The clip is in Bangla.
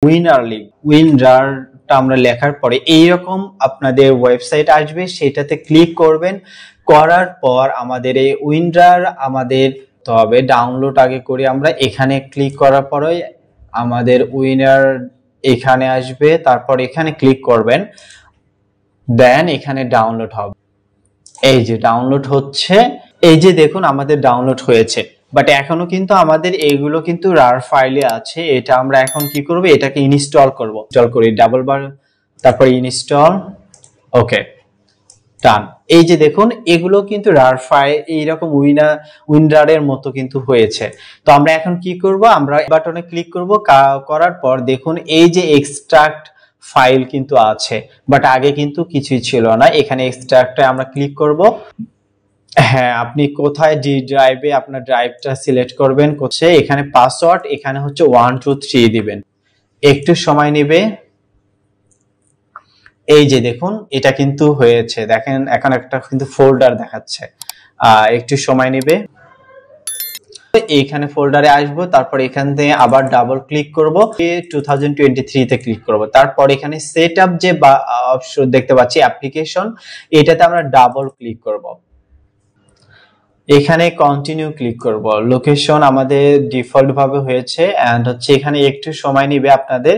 উইনার লিগ, উইনারটা আমরা লেখার পরে এইরকম আপনাদের ওয়েবসাইট আসবে, সেটাতে ক্লিক করবেন। করার পর আমাদের এই উইনার আমাদের তবে ডাউনলোড আগে করি আমরা। এখানে ক্লিক করার পরে আমাদের উইনার এখানে আসবে, তারপর এখানে ক্লিক করবেন, দেন এখানে ডাউনলোড হবে। এই যে ডাউনলোড হচ্ছে, এই যে দেখুন আমাদের ডাউনলোড হয়েছে, বাট এখনো কিন্তু আমাদের এইগুলো কিন্তু রার ফাইলে আছে। এটা আমরা এখন কি করব, এটাকে ইনস্টল করব। ইনস্টল করি ডাবল বার, তারপর ইনস্টল, ওকে ডান। এই যে দেখুন এগুলো কিন্তু রার ফাইল এইরকম উইন্ডারের মতো কিন্তু হয়েছে। তো আমরা এখন কি করব, আমরা বাটনে ক্লিক করব, করার পর দেখুন এই যে এক্সট্রাক্ট ফাইল কিন্তু আছে, বাট আগে কিন্তু কিছুই ছিল না। এখানে এক্সট্রাক্টে আমরা ক্লিক করব। হ্যাঁ, আপনি কোথায় ডি ড্রাইভে আপনার ড্রাইভটা সিলেক্ট করবেন, এখানে পাসওয়ার্ড এখানে হচ্ছে 1 2 3 দিবেন। একটু সময় নেবে। এই যে দেখুন এটা কিন্তু হয়েছে, দেখেন এখন একটা কিন্তু ফোল্ডার দেখাচ্ছে, একটু সময় নেবে। এইখানে ফোল্ডারে আসবো, তারপর এখান থেকে আবার ডাবল ক্লিক করব, 2023 তে ক্লিক করব। তারপর এখানে সেটআপ যে অপশন দেখতে পাচ্ছি অ্যাপ্লিকেশন, এটাতে আমরা ডাবল ক্লিক করব। এখানে কন্টিনিউ ক্লিক করব। লোকেশন আমাদের ডিফল্ট ভাবে হয়েছে, এন্ড হচ্ছে এখানে একটু সময় নেবে আপনাদের